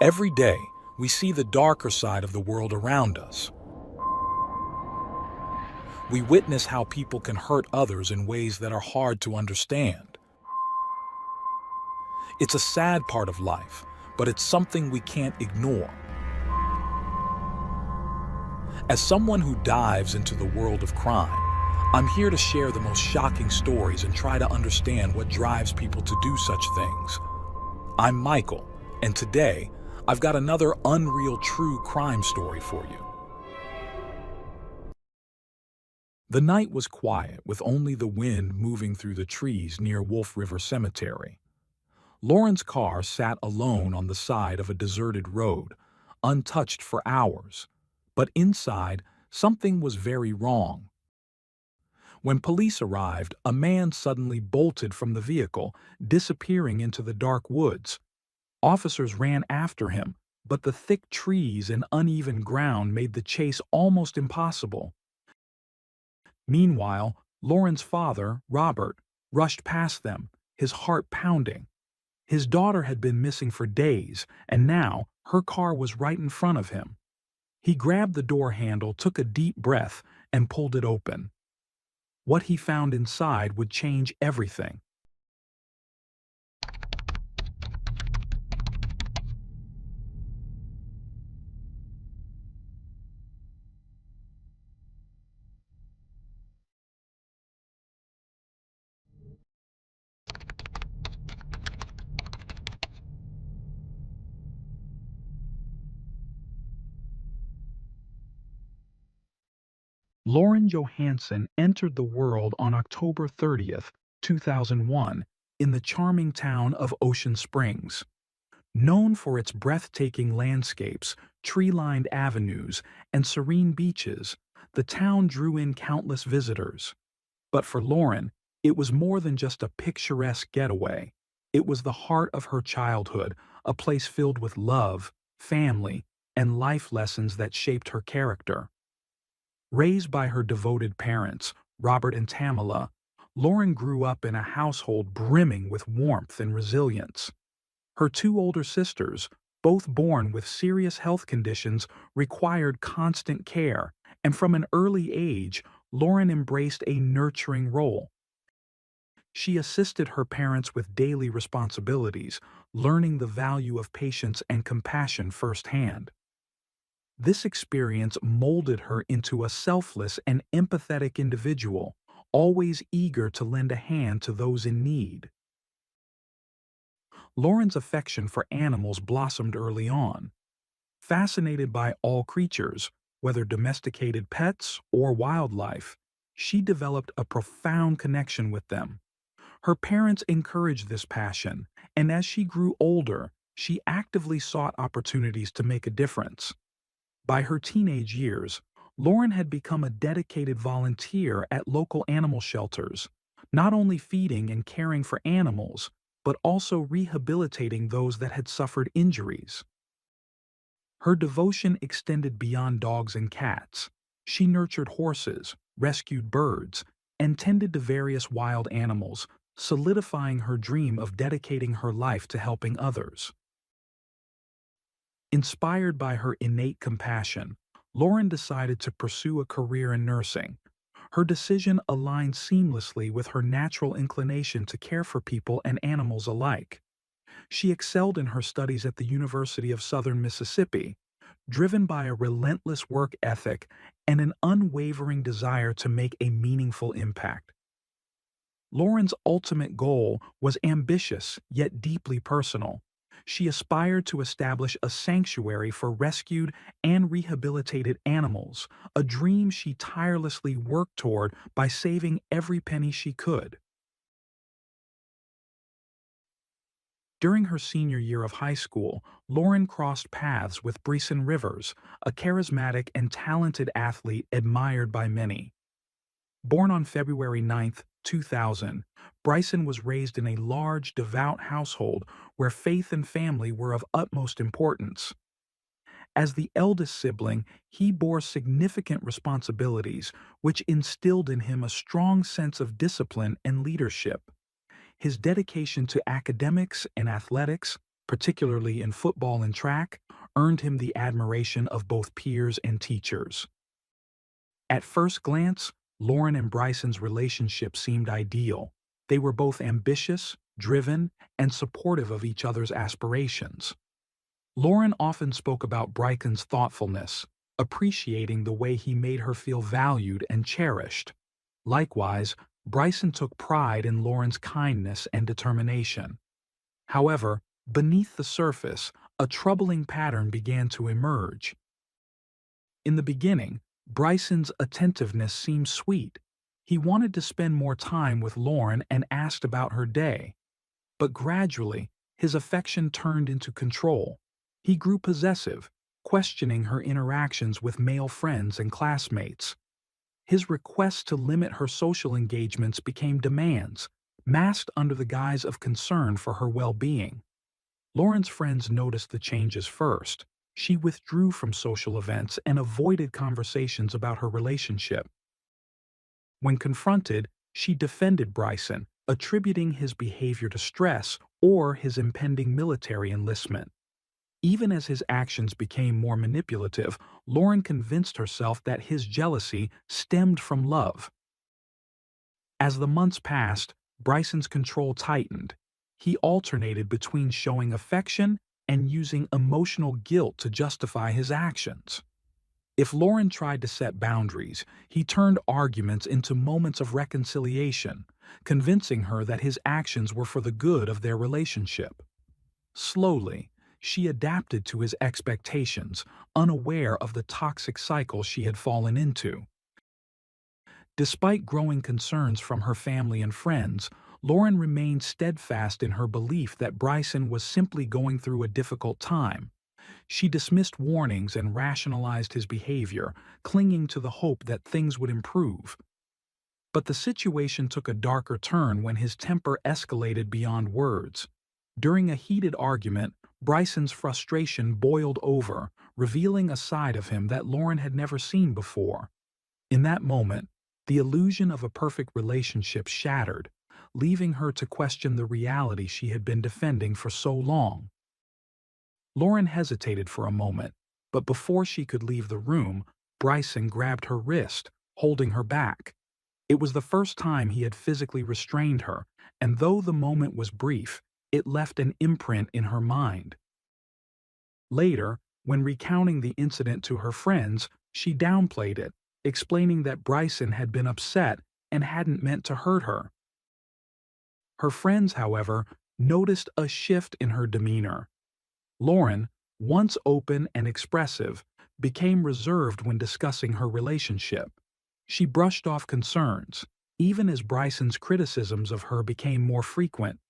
Every day, we see the darker side of the world around us. We witness how people can hurt others in ways that are hard to understand. It's a sad part of life, but it's something we can't ignore. As someone who dives into the world of crime, I'm here to share the most shocking stories and try to understand what drives people to do such things. I'm Michael, and today, I've got another unreal true crime story for you. The night was quiet, with only the wind moving through the trees near Wolf River Cemetery. Lauren's car sat alone on the side of a deserted road, untouched for hours. But inside, something was very wrong. When police arrived, a man suddenly bolted from the vehicle, disappearing into the dark woods. Officers ran after him, but the thick trees and uneven ground made the chase almost impossible. Meanwhile, Lauren's father, Robert, rushed past them, his heart pounding. His daughter had been missing for days, and now her car was right in front of him. He grabbed the door handle, took a deep breath, and pulled it open. What he found inside would change everything. Lauren Johansson entered the world on October 30th, 2001, in the charming town of Ocean Springs. Known for its breathtaking landscapes, tree-lined avenues, and serene beaches, the town drew in countless visitors. But for Lauren, it was more than just a picturesque getaway. It was the heart of her childhood, a place filled with love, family, and life lessons that shaped her character. Raised by her devoted parents, Robert and Tamala, Lauren grew up in a household brimming with warmth and resilience. Her two older sisters, both born with serious health conditions, required constant care, and from an early age, Lauren embraced a nurturing role. She assisted her parents with daily responsibilities, learning the value of patience and compassion firsthand. This experience molded her into a selfless and empathetic individual, always eager to lend a hand to those in need. Lauren's affection for animals blossomed early on. Fascinated by all creatures, whether domesticated pets or wildlife, she developed a profound connection with them. Her parents encouraged this passion, and as she grew older, she actively sought opportunities to make a difference. By her teenage years, Lauren had become a dedicated volunteer at local animal shelters, not only feeding and caring for animals, but also rehabilitating those that had suffered injuries. Her devotion extended beyond dogs and cats. She nurtured horses, rescued birds, and tended to various wild animals, solidifying her dream of dedicating her life to helping others. Inspired by her innate compassion, Lauren decided to pursue a career in nursing. Her decision aligned seamlessly with her natural inclination to care for people and animals alike. She excelled in her studies at the University of Southern Mississippi, driven by a relentless work ethic and an unwavering desire to make a meaningful impact. Lauren's ultimate goal was ambitious yet deeply personal. She aspired to establish a sanctuary for rescued and rehabilitated animals, a dream she tirelessly worked toward by saving every penny she could. During her senior year of high school, Lauren crossed paths with Bryson Rivers, a charismatic and talented athlete admired by many. Born on February 9th, 2000, Bryson was raised in a large, devout household where faith and family were of utmost importance. As the eldest sibling, he bore significant responsibilities, which instilled in him a strong sense of discipline and leadership. His dedication to academics and athletics, particularly in football and track, earned him the admiration of both peers and teachers. At first glance, Lauren and Bryson's relationship seemed ideal. They were both ambitious, driven, and supportive of each other's aspirations. Lauren often spoke about Bryson's thoughtfulness, appreciating the way he made her feel valued and cherished. Likewise, Bryson took pride in Lauren's kindness and determination. However, beneath the surface, a troubling pattern began to emerge. In the beginning, Bryson's attentiveness seemed sweet. He wanted to spend more time with Lauren and asked about her day. But gradually, his affection turned into control. He grew possessive, questioning her interactions with male friends and classmates. His requests to limit her social engagements became demands, masked under the guise of concern for her well-being. Lauren's friends noticed the changes first. She withdrew from social events and avoided conversations about her relationship. When confronted, she defended Bryson, attributing his behavior to stress or his impending military enlistment. Even as his actions became more manipulative, Lauren convinced herself that his jealousy stemmed from love. As the months passed, Bryson's control tightened. He alternated between showing affection and using emotional guilt to justify his actions. If Lauren tried to set boundaries, he turned arguments into moments of reconciliation, convincing her that his actions were for the good of their relationship. Slowly, she adapted to his expectations, unaware of the toxic cycle she had fallen into. Despite growing concerns from her family and friends, Lauren remained steadfast in her belief that Bryson was simply going through a difficult time. She dismissed warnings and rationalized his behavior, clinging to the hope that things would improve. But the situation took a darker turn when his temper escalated beyond words. During a heated argument, Bryson's frustration boiled over, revealing a side of him that Lauren had never seen before. In that moment, the illusion of a perfect relationship shattered, leaving her to question the reality she had been defending for so long. Lauren hesitated for a moment, but before she could leave the room, Bryson grabbed her wrist, holding her back. It was the first time he had physically restrained her, and though the moment was brief, it left an imprint in her mind. Later, when recounting the incident to her friends, she downplayed it, explaining that Bryson had been upset and hadn't meant to hurt her. Her friends, however, noticed a shift in her demeanor. Lauren, once open and expressive, became reserved when discussing her relationship. She brushed off concerns, even as Bryson's criticisms of her became more frequent.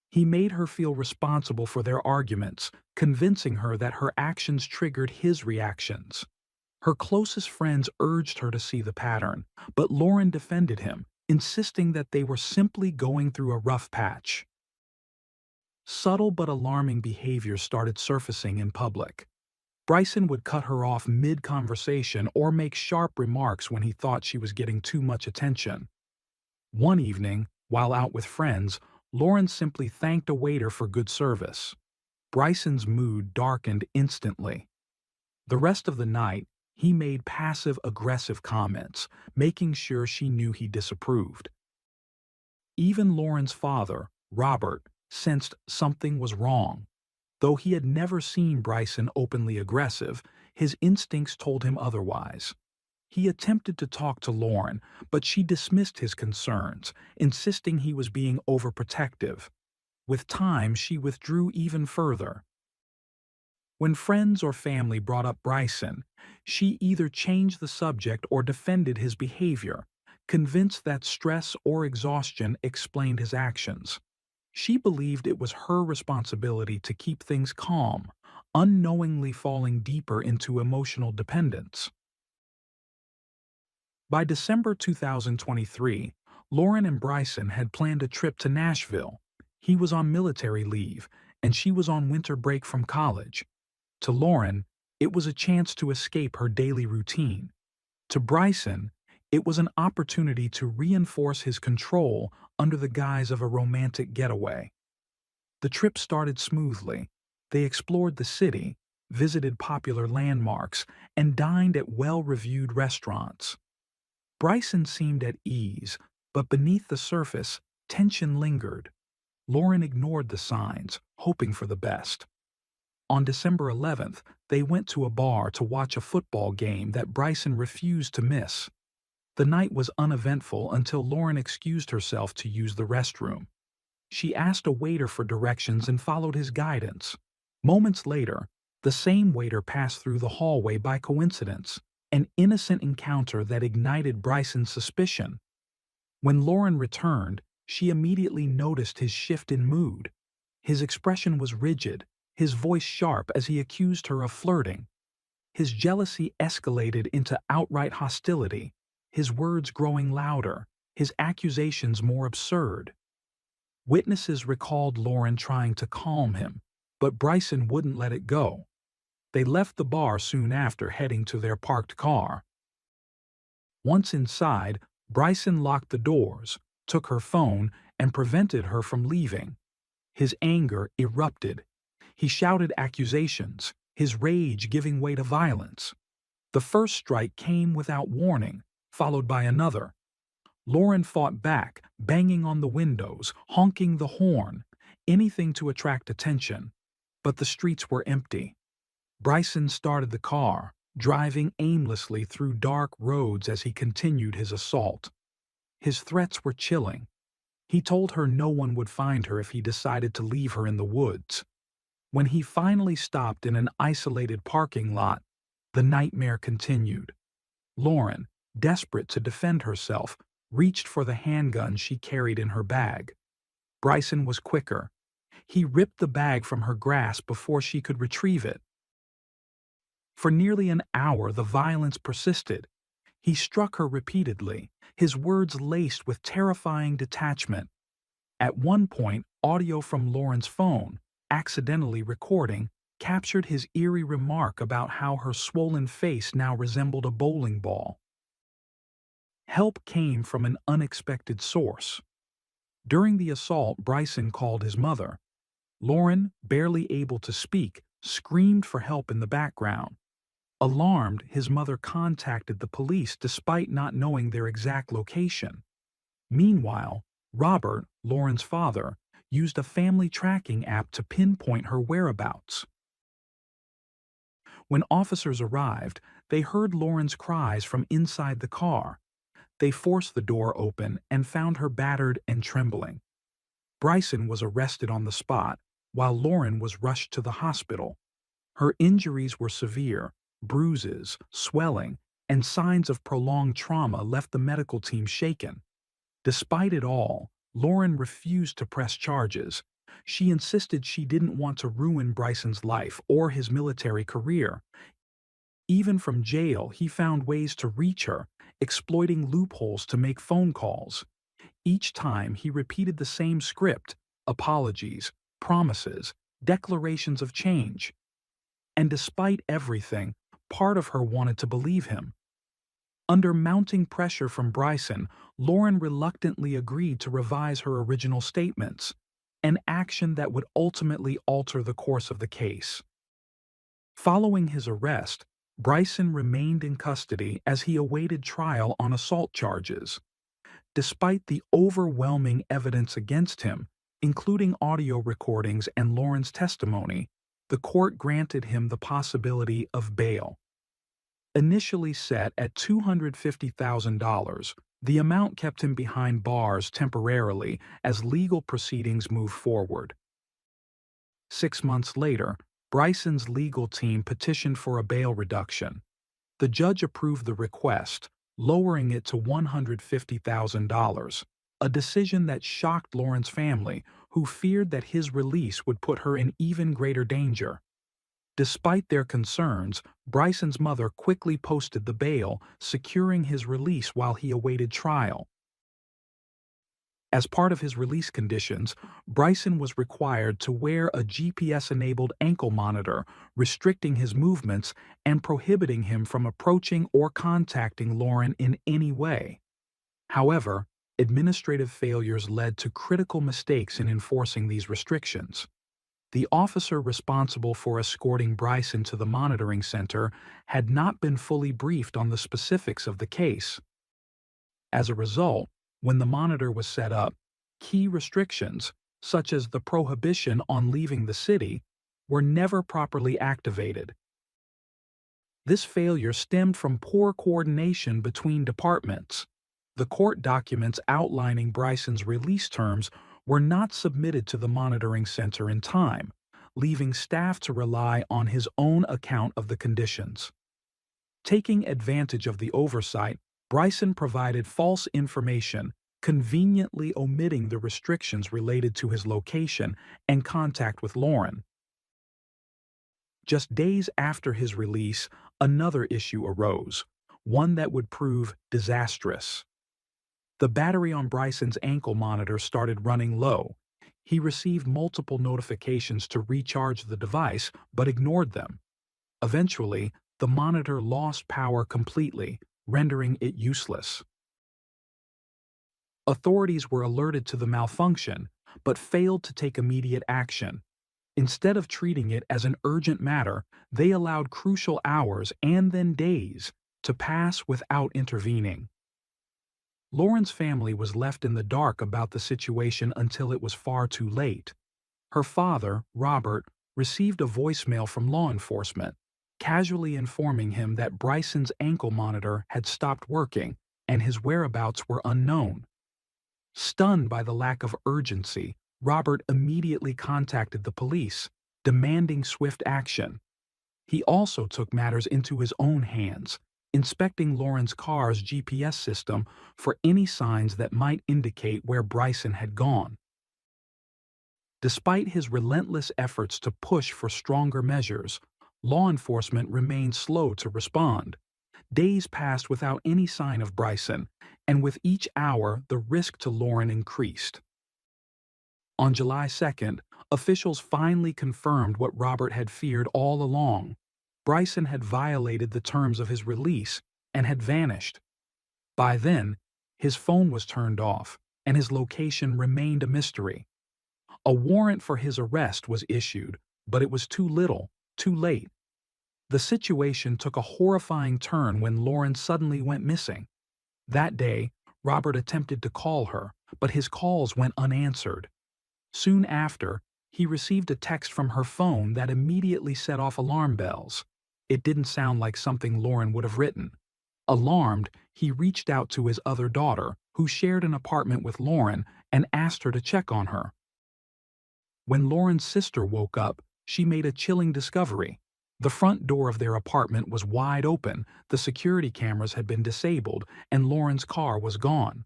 He made her feel responsible for their arguments, convincing her that her actions triggered his reactions. Her closest friends urged her to see the pattern, but Lauren defended him, insisting that they were simply going through a rough patch. Subtle but alarming behaviors started surfacing in public. Bryson would cut her off mid-conversation or make sharp remarks when he thought she was getting too much attention. One evening, while out with friends, Lauren simply thanked a waiter for good service. Bryson's mood darkened instantly. The rest of the night, he made passive-aggressive comments, making sure she knew he disapproved. Even Lauren's father, Robert, sensed something was wrong. Though he had never seen Bryson openly aggressive, his instincts told him otherwise. He attempted to talk to Lauren, but she dismissed his concerns, insisting he was being overprotective. With time, she withdrew even further. When friends or family brought up Bryson, she either changed the subject or defended his behavior, convinced that stress or exhaustion explained his actions. She believed it was her responsibility to keep things calm, unknowingly falling deeper into emotional dependence. By December 2023, Lauren and Bryson had planned a trip to Nashville. He was on military leave, and she was on winter break from college. To Lauren, it was a chance to escape her daily routine. To Bryson, it was an opportunity to reinforce his control under the guise of a romantic getaway. The trip started smoothly. They explored the city, visited popular landmarks, and dined at well-reviewed restaurants. Bryson seemed at ease, but beneath the surface, tension lingered. Lauren ignored the signs, hoping for the best. On December 11th, they went to a bar to watch a football game that Bryson refused to miss. The night was uneventful until Lauren excused herself to use the restroom. She asked a waiter for directions and followed his guidance. Moments later, the same waiter passed through the hallway by coincidence, an innocent encounter that ignited Bryson's suspicion. When Lauren returned, she immediately noticed his shift in mood. His expression was rigid, his voice sharp as he accused her of flirting. His jealousy escalated into outright hostility, his words growing louder, his accusations more absurd. Witnesses recalled Lauren trying to calm him, but Bryson wouldn't let it go. They left the bar soon after, heading to their parked car. Once inside, Bryson locked the doors, took her phone, and prevented her from leaving. His anger erupted. He shouted accusations, his rage giving way to violence. The first strike came without warning, followed by another. Lauren fought back, banging on the windows, honking the horn, anything to attract attention. But the streets were empty. Bryson started the car, driving aimlessly through dark roads as he continued his assault. His threats were chilling. He told her no one would find her if he decided to leave her in the woods. When he finally stopped in an isolated parking lot, the nightmare continued. Lauren, desperate to defend herself, reached for the handgun she carried in her bag. Bryson was quicker. He ripped the bag from her grasp before she could retrieve it. For nearly an hour, the violence persisted. He struck her repeatedly, his words laced with terrifying detachment. At one point, audio from Lauren's phone, accidentally recording, captured his eerie remark about how her swollen face now resembled a bowling ball. Help came from an unexpected source. During the assault, Bryson called his mother. Lauren, barely able to speak, screamed for help in the background. Alarmed, his mother contacted the police despite not knowing their exact location. Meanwhile, Robert, Lauren's father, used a family tracking app to pinpoint her whereabouts. When officers arrived, they heard Lauren's cries from inside the car. They forced the door open and found her battered and trembling. Bryson was arrested on the spot, while Lauren was rushed to the hospital. Her injuries were severe. Bruises, swelling, and signs of prolonged trauma left the medical team shaken. Despite it all, Lauren refused to press charges. She insisted she didn't want to ruin Bryson's life or his military career. Even from jail, he found ways to reach her, exploiting loopholes to make phone calls. Each time, he repeated the same script: apologies, promises, declarations of change. And despite everything, part of her wanted to believe him. Under mounting pressure from Bryson, Lauren reluctantly agreed to revise her original statements, an action that would ultimately alter the course of the case. Following his arrest, Bryson remained in custody as he awaited trial on assault charges. Despite the overwhelming evidence against him, including audio recordings and Lauren's testimony, the court granted him the possibility of bail. Initially set at $250,000, the amount kept him behind bars temporarily as legal proceedings moved forward. 6 months later, Bryson's legal team petitioned for a bail reduction. The judge approved the request, lowering it to $150,000, a decision that shocked Lauren's family, who feared that his release would put her in even greater danger. Despite their concerns, Bryson's mother quickly posted the bail, securing his release while he awaited trial. As part of his release conditions, Bryson was required to wear a GPS-enabled ankle monitor, restricting his movements and prohibiting him from approaching or contacting Lauren in any way. However, administrative failures led to critical mistakes in enforcing these restrictions. The officer responsible for escorting Bryson to the monitoring center had not been fully briefed on the specifics of the case. As a result, when the monitor was set up, key restrictions, such as the prohibition on leaving the city, were never properly activated. This failure stemmed from poor coordination between departments. The court documents outlining Bryson's release terms were not submitted to the monitoring center in time, leaving staff to rely on his own account of the conditions. Taking advantage of the oversight, Bryson provided false information, conveniently omitting the restrictions related to his location and contact with Lauren. Just days after his release, another issue arose, one that would prove disastrous. The battery on Bryson's ankle monitor started running low. He received multiple notifications to recharge the device, but ignored them. Eventually, the monitor lost power completely, rendering it useless. Authorities were alerted to the malfunction, but failed to take immediate action. Instead of treating it as an urgent matter, they allowed crucial hours and then days to pass without intervening. Lauren's family was left in the dark about the situation until it was far too late. Her father, Robert, received a voicemail from law enforcement, casually informing him that Bryson's ankle monitor had stopped working and his whereabouts were unknown. Stunned by the lack of urgency, Robert immediately contacted the police, demanding swift action. He also took matters into his own hands, inspecting Lauren's car's GPS system for any signs that might indicate where Bryson had gone. Despite his relentless efforts to push for stronger measures, law enforcement remained slow to respond. Days passed without any sign of Bryson, and with each hour the risk to Lauren increased. On July 2nd, officials finally confirmed what Robert had feared all along. Bryson had violated the terms of his release and had vanished. By then, his phone was turned off, and his location remained a mystery. A warrant for his arrest was issued, but it was too little, too late. The situation took a horrifying turn when Lauren suddenly went missing. That day, Robert attempted to call her, but his calls went unanswered. Soon after, he received a text from her phone that immediately set off alarm bells. It didn't sound like something Lauren would have written. Alarmed, he reached out to his other daughter, who shared an apartment with Lauren, and asked her to check on her. When Lauren's sister woke up, she made a chilling discovery. The front door of their apartment was wide open, the security cameras had been disabled, and Lauren's car was gone.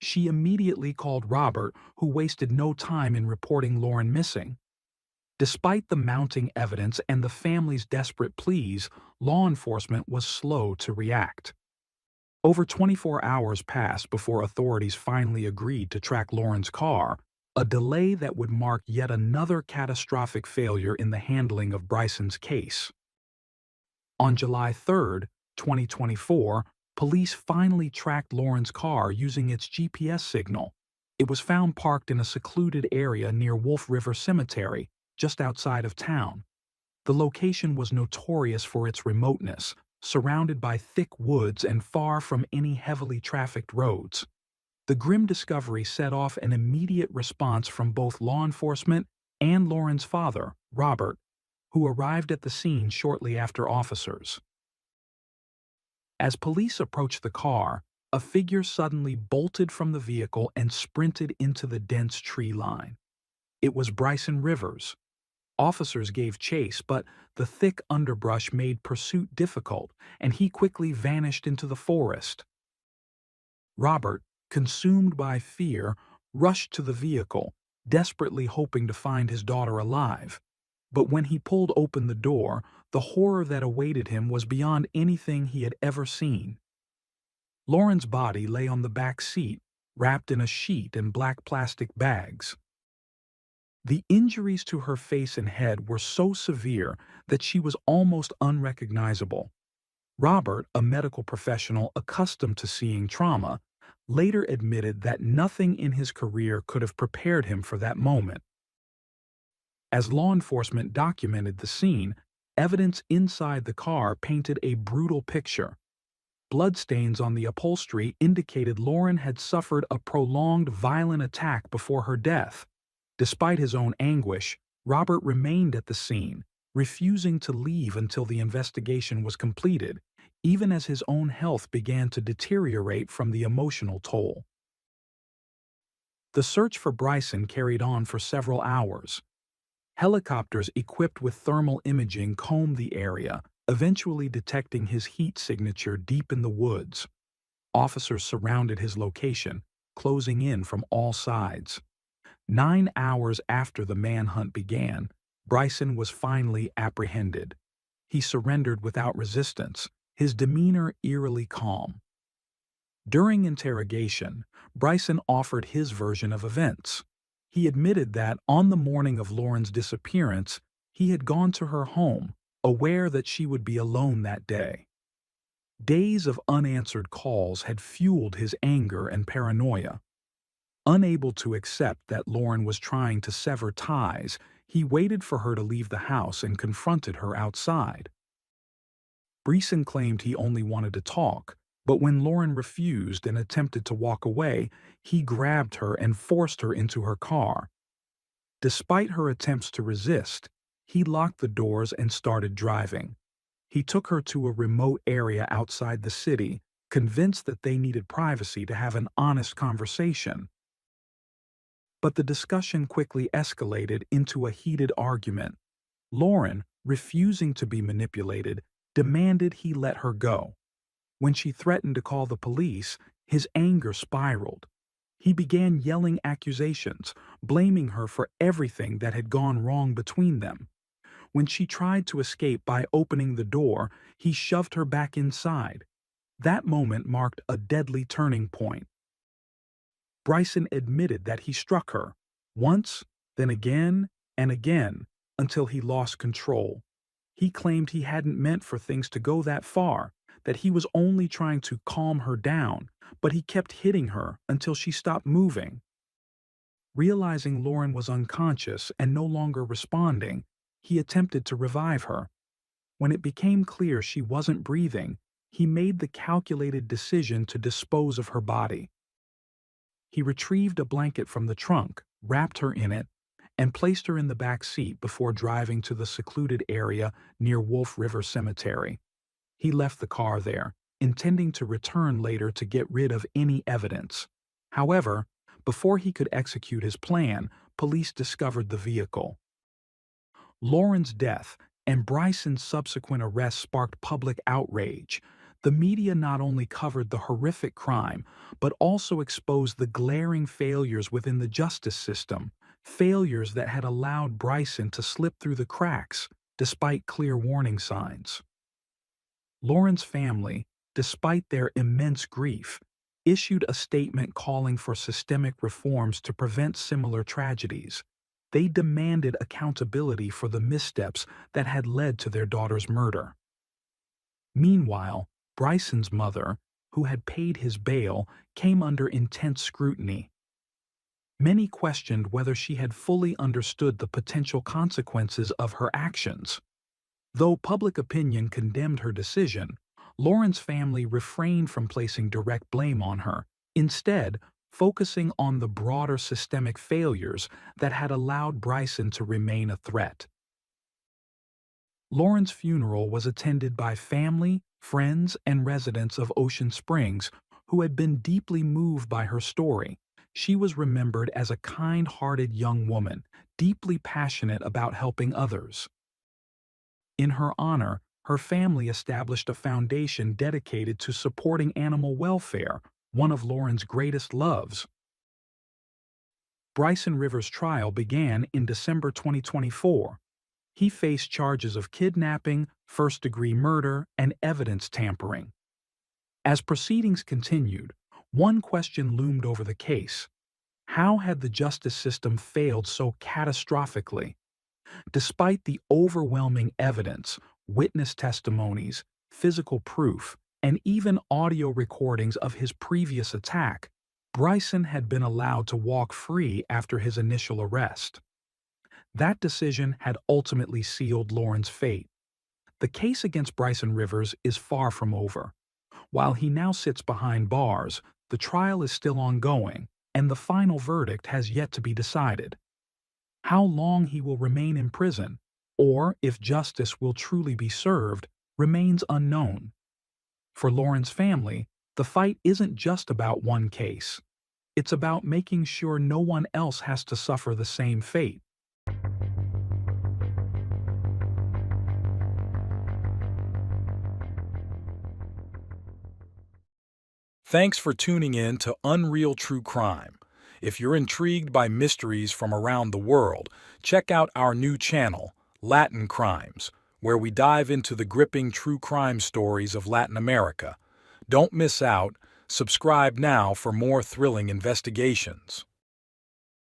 She immediately called Robert, who wasted no time in reporting Lauren missing. Despite the mounting evidence and the family's desperate pleas, law enforcement was slow to react. Over 24 hours passed before authorities finally agreed to track Lauren's car, a delay that would mark yet another catastrophic failure in the handling of Bryson's case. On July 3, 2024, police finally tracked Lauren's car using its GPS signal. It was found parked in a secluded area near Wolf River Cemetery, just outside of town. The location was notorious for its remoteness, surrounded by thick woods and far from any heavily trafficked roads. The grim discovery set off an immediate response from both law enforcement and Lauren's father, Robert, who arrived at the scene shortly after officers. As police approached the car, a figure suddenly bolted from the vehicle and sprinted into the dense tree line. It was Bryson Rivers. Officers gave chase, but the thick underbrush made pursuit difficult, and he quickly vanished into the forest. Robert, consumed by fear, rushed to the vehicle, desperately hoping to find his daughter alive. But when he pulled open the door, the horror that awaited him was beyond anything he had ever seen. Lauren's body lay on the back seat, wrapped in a sheet and black plastic bags. The injuries to her face and head were so severe that she was almost unrecognizable. Robert, a medical professional accustomed to seeing trauma, later admitted that nothing in his career could have prepared him for that moment. As law enforcement documented the scene, evidence inside the car painted a brutal picture. Bloodstains on the upholstery indicated Lauren had suffered a prolonged violent attack before her death. Despite his own anguish, Robert remained at the scene, refusing to leave until the investigation was completed, even as his own health began to deteriorate from the emotional toll. The search for Bryson carried on for several hours. Helicopters equipped with thermal imaging combed the area, eventually detecting his heat signature deep in the woods. Officers surrounded his location, closing in from all sides. 9 hours after the manhunt began, Bryson was finally apprehended. He surrendered without resistance, his demeanor eerily calm. During interrogation, Bryson offered his version of events. He admitted that on the morning of Lauren's disappearance, he had gone to her home, aware that she would be alone that day. Days of unanswered calls had fueled his anger and paranoia. Unable to accept that Lauren was trying to sever ties, he waited for her to leave the house and confronted her outside. Bryson claimed he only wanted to talk, but when Lauren refused and attempted to walk away, he grabbed her and forced her into her car. Despite her attempts to resist, he locked the doors and started driving. He took her to a remote area outside the city, convinced that they needed privacy to have an honest conversation. But the discussion quickly escalated into a heated argument. Lauren, refusing to be manipulated, demanded he let her go. When she threatened to call the police, his anger spiraled. He began yelling accusations, blaming her for everything that had gone wrong between them. When she tried to escape by opening the door, he shoved her back inside. That moment marked a deadly turning point. Bryson admitted that he struck her, once, then again, and again, until he lost control. He claimed he hadn't meant for things to go that far, that he was only trying to calm her down, but he kept hitting her until she stopped moving. Realizing Lauren was unconscious and no longer responding, he attempted to revive her. When it became clear she wasn't breathing, he made the calculated decision to dispose of her body. He retrieved a blanket from the trunk, wrapped her in it, and placed her in the back seat before driving to the secluded area near Wolf River Cemetery. He left the car there, intending to return later to get rid of any evidence. However, before he could execute his plan, police discovered the vehicle. Lauren's death and Bryson's subsequent arrest sparked public outrage. The media not only covered the horrific crime, but also exposed the glaring failures within the justice system, failures that had allowed Bryson to slip through the cracks despite clear warning signs. Lauren's family, despite their immense grief, issued a statement calling for systemic reforms to prevent similar tragedies. They demanded accountability for the missteps that had led to their daughter's murder. Meanwhile, Bryson's mother, who had paid his bail, came under intense scrutiny. Many questioned whether she had fully understood the potential consequences of her actions. Though public opinion condemned her decision, Lauren's family refrained from placing direct blame on her, instead focusing on the broader systemic failures that had allowed Bryson to remain a threat. Lauren's funeral was attended by family, friends, and residents of Ocean Springs who had been deeply moved by her story. She was remembered as a kind-hearted young woman, deeply passionate about helping others. In her honor, her family established a foundation dedicated to supporting animal welfare, one of Lauren's greatest loves. Bryson Rivers' trial began in December 2024. He faced charges of kidnapping, first-degree murder, and evidence tampering. As proceedings continued, one question loomed over the case. How had the justice system failed so catastrophically? Despite the overwhelming evidence, witness testimonies, physical proof, and even audio recordings of his previous attack, Bryson had been allowed to walk free after his initial arrest. That decision had ultimately sealed Lauren's fate. The case against Bryson Rivers is far from over. While he now sits behind bars, the trial is still ongoing, and the final verdict has yet to be decided. How long he will remain in prison, or if justice will truly be served, remains unknown. For Lauren's family, the fight isn't just about one case. It's about making sure no one else has to suffer the same fate. Thanks for tuning in to Unreal True Crime. If you're intrigued by mysteries from around the world, check out our new channel, Latin Crimes, where we dive into the gripping true crime stories of Latin America. Don't miss out. Subscribe now for more thrilling investigations.